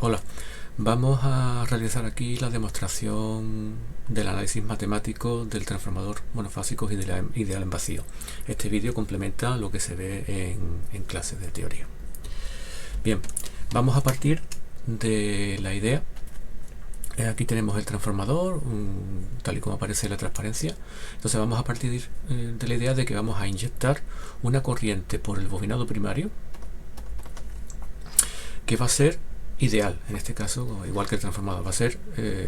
Hola, vamos a realizar aquí la demostración del análisis matemático del transformador monofásicos ideal en vacío. Este vídeo complementa lo que se ve en clases de teoría. Bien, vamos a partir de la idea. Aquí tenemos el transformador, tal y como aparece en la transparencia. Entonces vamos a partir de la idea de que vamos a inyectar una corriente por el bobinado primario que va a ser ideal, en este caso, igual que el transformador, va a ser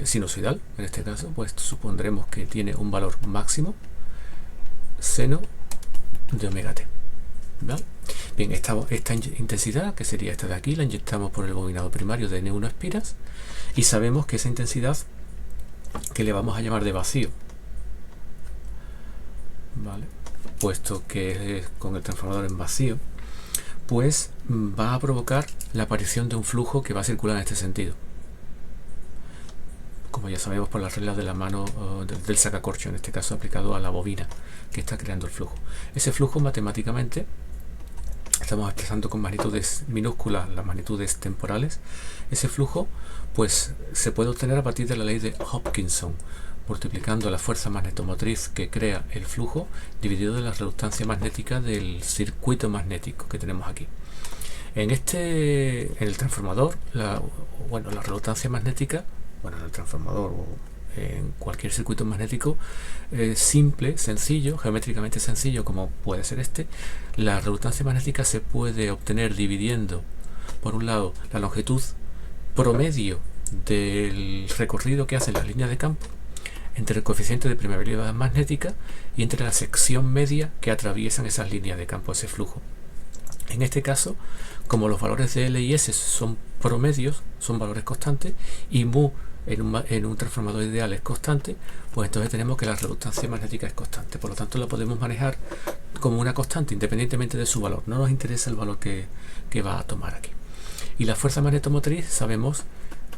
sinusoidal. En este caso, pues supondremos que tiene un valor máximo seno de omega t. ¿Vale? Bien, esta intensidad, que sería esta de aquí, la inyectamos por el bobinado primario de N1 espiras y sabemos que esa intensidad, que le vamos a llamar de vacío, ¿vale?, puesto que es con el transformador en vacío, pues va a provocar la aparición de un flujo que va a circular en este sentido, como ya sabemos por las reglas de la mano del sacacorcho, en este caso aplicado a la bobina que está creando el flujo. Ese flujo matemáticamente estamos expresando con magnitudes minúsculas las magnitudes temporales. Ese flujo pues se puede obtener a partir de la ley de Hopkinson, multiplicando la fuerza magnetomotriz que crea el flujo dividido de la reluctancia magnética del circuito magnético que tenemos aquí. En el transformador, la reluctancia magnética, en el transformador o en cualquier circuito magnético simple, sencillo, geométricamente sencillo, como puede ser este, la reluctancia magnética se puede obtener dividiendo, por un lado, la longitud promedio del recorrido que hacen las líneas de campo entre el coeficiente de permeabilidad magnética y entre la sección media que atraviesan esas líneas de campo, ese flujo. En este caso, como los valores de L y S son promedios, son valores constantes, y mu en un transformador ideal es constante, pues entonces tenemos que la reluctancia magnética es constante. Por lo tanto, la podemos manejar como una constante independientemente de su valor. No nos interesa el valor que va a tomar aquí. Y la fuerza magnetomotriz, sabemos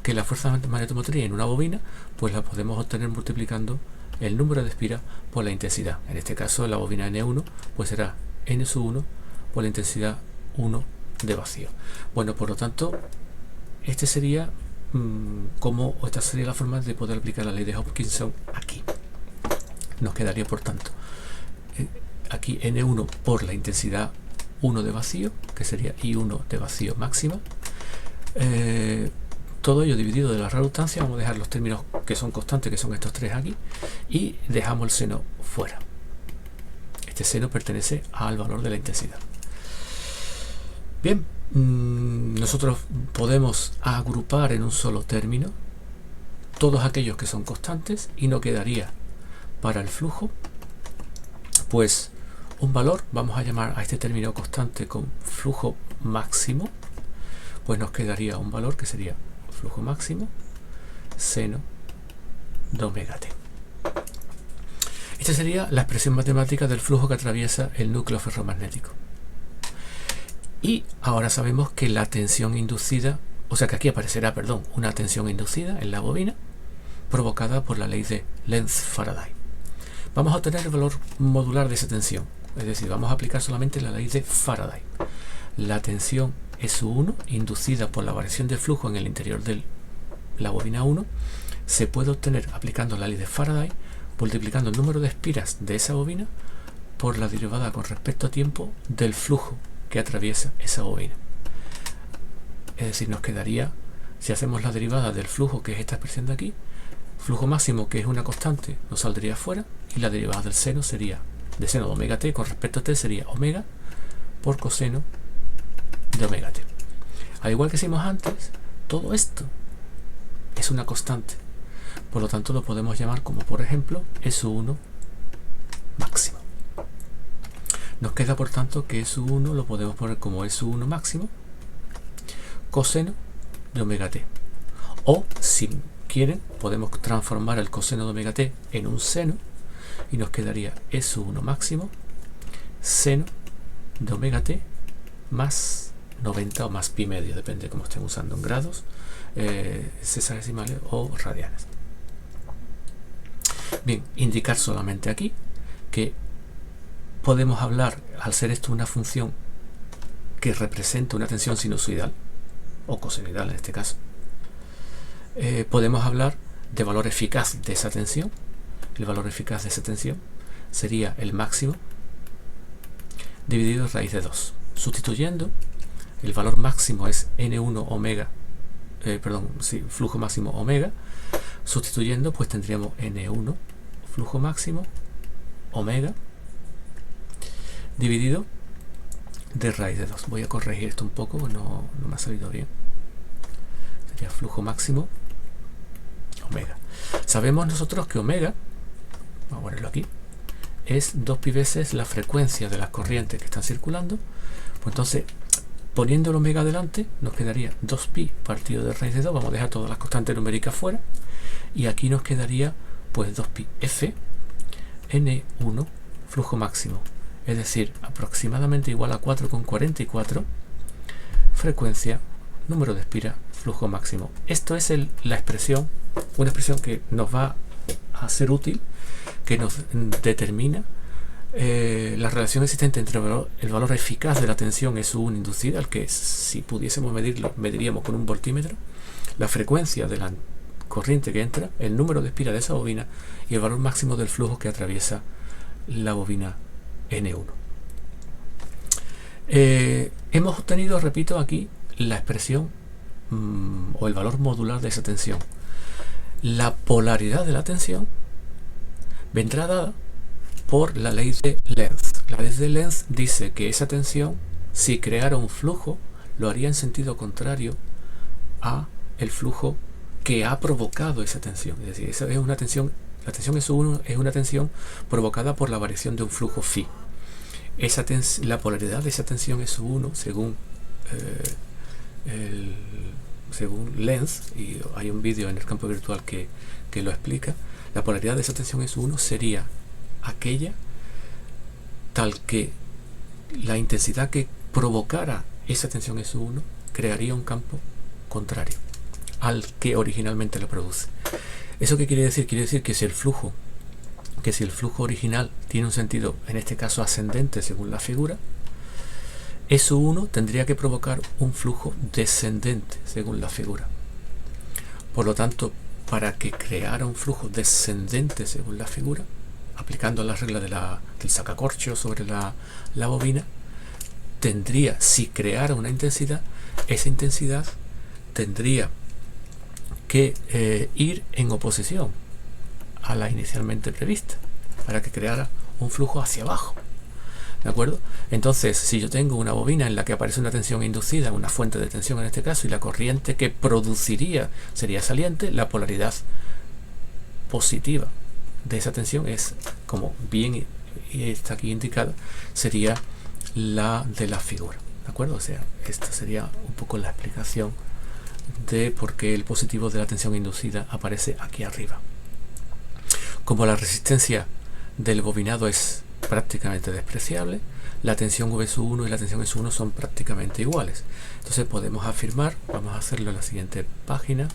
que la fuerza magnetomotriz en una bobina pues la podemos obtener multiplicando el número de espiras por la intensidad. En este caso, en la bobina N1 pues será N1 por la intensidad 1 de vacío. Bueno, por lo tanto, esta sería la forma de poder aplicar la ley de Hopkinson aquí. Nos quedaría, por tanto, aquí N1 por la intensidad 1 de vacío, que sería I1 de vacío máxima. Todo ello dividido de la reluctancia. Vamos a dejar los términos que son constantes, que son estos tres aquí, y dejamos el seno fuera. Este seno pertenece al valor de la intensidad. Bien, nosotros podemos agrupar en un solo término todos aquellos que son constantes y nos quedaría para el flujo pues un valor. Vamos a llamar a este término constante con flujo máximo, pues nos quedaría un valor que sería flujo máximo seno de omega t. Esta sería la expresión matemática del flujo que atraviesa el núcleo ferromagnético. Y ahora sabemos que la tensión inducida, o sea que aquí aparecerá, una tensión inducida en la bobina provocada por la ley de Lenz-Faraday. Vamos a obtener el valor modular de esa tensión, es decir, vamos a aplicar solamente la ley de Faraday. La tensión S1 inducida por la variación de flujo en el interior de la bobina 1 se puede obtener aplicando la ley de Faraday, multiplicando el número de espiras de esa bobina por la derivada con respecto a tiempo del flujo que atraviesa esa bobina. Es decir, nos quedaría, si hacemos la derivada del flujo, que es esta expresión de aquí, flujo máximo, que es una constante, nos saldría fuera, y la derivada del seno sería, de seno de omega t con respecto a t, sería omega por coseno de omega t. Al igual que hicimos antes, todo esto es una constante, por lo tanto lo podemos llamar como, por ejemplo, S1 máximo. Nos queda, por tanto, que S1 lo podemos poner como S1 máximo coseno de omega t. O, si quieren, podemos transformar el coseno de omega t en un seno y nos quedaría S1 máximo seno de omega t más 90 o más pi medio, depende de cómo estén usando en grados, sexagesimales o radianes. Bien, indicar solamente aquí que podemos hablar, al ser esto una función que representa una tensión sinusoidal o cosenoidal en este caso, podemos hablar de valor eficaz de esa tensión. El valor eficaz de esa tensión sería el máximo dividido raíz de 2. Sustituyendo, el valor máximo es N1 omega, flujo máximo omega. Sustituyendo, pues tendríamos N1 flujo máximo omega dividido de raíz de 2. Voy a corregir esto un poco, no me ha salido bien. Sería flujo máximo omega. Sabemos nosotros que omega, vamos a ponerlo aquí, es 2 pi veces la frecuencia de las corrientes que están circulando. Pues entonces, poniendo el omega delante, nos quedaría 2pi partido de raíz de 2. Vamos a dejar todas las constantes numéricas fuera. Y aquí nos quedaría pues 2pi f n1 flujo máximo. Es decir, aproximadamente igual a 4,44 frecuencia, número de espira, flujo máximo. Esto es una expresión que nos va a ser útil, que nos determina la relación existente entre el valor eficaz de la tensión SU1 inducida, al que si pudiésemos medirlo, mediríamos con un voltímetro, la frecuencia de la corriente que entra, el número de espira de esa bobina y el valor máximo del flujo que atraviesa la bobina N1. Hemos obtenido, repito, aquí la expresión o el valor modular de esa tensión. La polaridad de la tensión vendrá dada por la ley de Lenz. La ley de Lenz dice que esa tensión, si creara un flujo, lo haría en sentido contrario a el flujo que ha provocado esa tensión. Es decir, esa es una tensión, la tensión S1 es una tensión provocada por la variación de un flujo phi. La polaridad de esa tensión S1, según Lenz, y hay un vídeo en el campo virtual que lo explica, la polaridad de esa tensión S1 sería aquella tal que la intensidad que provocara esa tensión S1 crearía un campo contrario al que originalmente lo produce. ¿Eso qué quiere decir? Quiere decir que si el flujo original tiene un sentido, en este caso ascendente según la figura, S1 tendría que provocar un flujo descendente según la figura. Por lo tanto, para que creara un flujo descendente según la figura, aplicando la regla del sacacorcho sobre la bobina, tendría, si creara una intensidad, esa intensidad tendría que ir en oposición a la inicialmente prevista para que creara un flujo hacia abajo. ¿De acuerdo? Entonces, si yo tengo una bobina en la que aparece una tensión inducida, una fuente de tensión en este caso, y la corriente que produciría sería saliente, la polaridad positiva de esa tensión es, como bien está aquí indicada, sería la de la figura. ¿De acuerdo? O sea, esta sería un poco la explicación de por qué el positivo de la tensión inducida aparece aquí arriba. Como la resistencia del bobinado es prácticamente despreciable, la tensión V1 y la tensión S1 son prácticamente iguales. Entonces podemos afirmar, vamos a hacerlo en la siguiente página,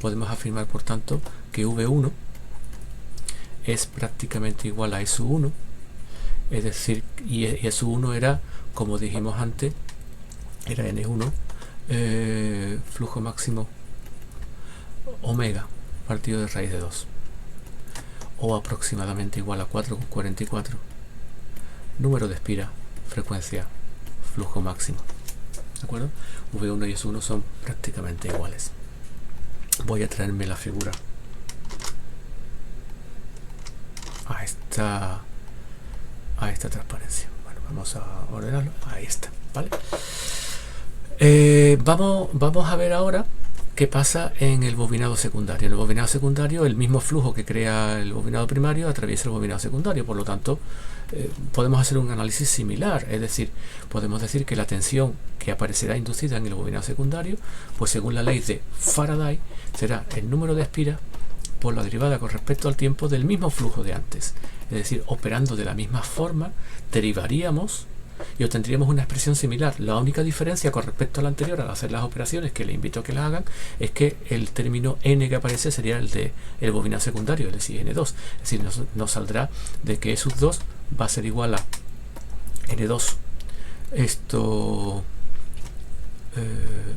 podemos afirmar por tanto que V1 es prácticamente igual a S1, es decir, y S1 era, como dijimos antes, era N1 flujo máximo omega partido de raíz de 2, o aproximadamente igual a 4,44 número de espira, frecuencia, flujo máximo. ¿De acuerdo? V1 y S1 son prácticamente iguales. Voy a traerme la figura a esta transparencia. Bueno, vamos a ordenarlo. Ahí está, ¿vale? Vamos a ver ahora qué pasa en el bobinado secundario. En el bobinado secundario, el mismo flujo que crea el bobinado primario atraviesa el bobinado secundario. Por lo tanto, podemos hacer un análisis similar. Es decir, podemos decir que la tensión que aparecerá inducida en el bobinado secundario, pues según la ley de Faraday, será el número de espiras por la derivada con respecto al tiempo del mismo flujo de antes. Es decir, operando de la misma forma, derivaríamos y obtendríamos una expresión similar. La única diferencia con respecto a la anterior, al hacer las operaciones, que les invito a que las hagan, es que el término n que aparece sería el de el bobinado secundario, es decir, n2. Es decir, nos saldrá de que S2 va a ser igual a n2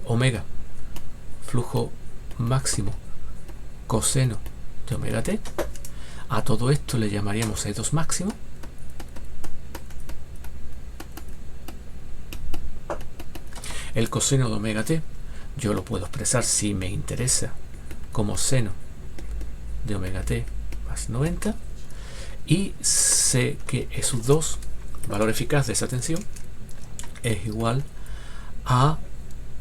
omega flujo máximo coseno de omega t. A todo esto le llamaríamos E2 máximo. El coseno de omega t yo lo puedo expresar, si me interesa, como seno de omega t más 90, y sé que E sub 2, valor eficaz de esa tensión, es igual a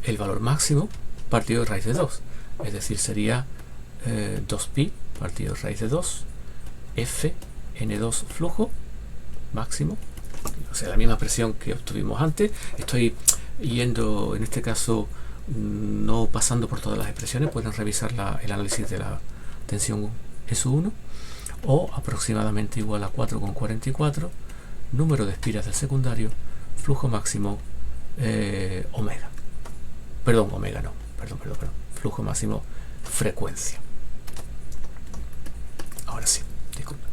el valor máximo partido de raíz de 2, es decir, sería 2pi partido de raíz de 2 f n2 flujo máximo, o sea, la misma expresión que obtuvimos antes. Estoy yendo, en este caso, no pasando por todas las expresiones, pueden revisar el análisis de la tensión S1, o aproximadamente igual a 4,44, número de espiras del secundario, flujo máximo omega. Perdón, omega no, perdón, flujo máximo frecuencia. Ahora sí, disculpa.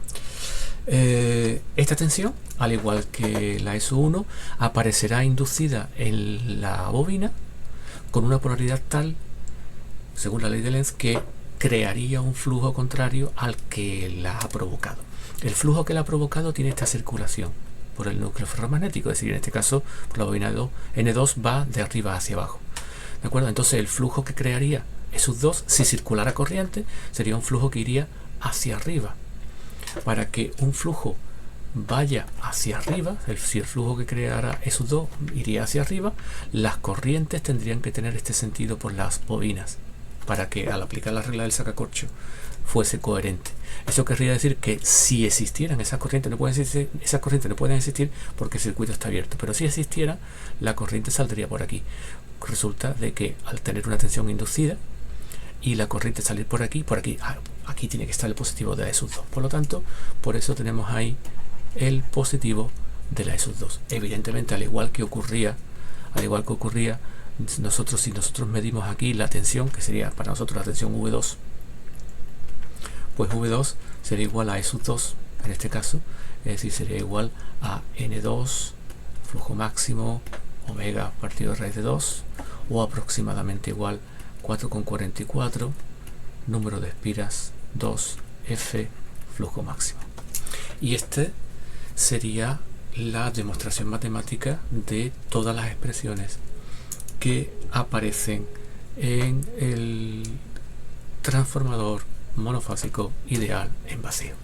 Esta tensión, al igual que la S1, aparecerá inducida en la bobina con una polaridad tal, según la ley de Lenz, que crearía un flujo contrario al que la ha provocado. El flujo que la ha provocado tiene esta circulación por el núcleo ferromagnético, es decir, en este caso por la bobina N2 va de arriba hacia abajo. ¿De acuerdo? Entonces el flujo que crearía E sub 2, si circulara corriente, sería un flujo que iría hacia arriba. Para que un flujo vaya hacia arriba, si el flujo que creara E sub 2 iría hacia arriba, las corrientes tendrían que tener este sentido por las bobinas, para que al aplicar la regla del sacacorcho fuese coherente. Eso querría decir que si existieran esas corrientes, no pueden existir porque el circuito está abierto, pero si existiera, la corriente saldría por aquí. Resulta de que al tener una tensión inducida y la corriente salir por aquí, aquí tiene que estar el positivo de la E sub 2. Por lo tanto, por eso tenemos ahí el positivo de la E sub 2. Evidentemente, al igual que ocurría, si nosotros medimos aquí la tensión, que sería para nosotros la tensión V2, pues V2 sería igual a E sub 2 en este caso, es decir, sería igual a N2 flujo máximo omega partido de raíz de 2, o aproximadamente igual 4,44 número de espiras 2f flujo máximo. Y este sería la demostración matemática de todas las expresiones que aparecen en el transformador monofásico ideal en vacío.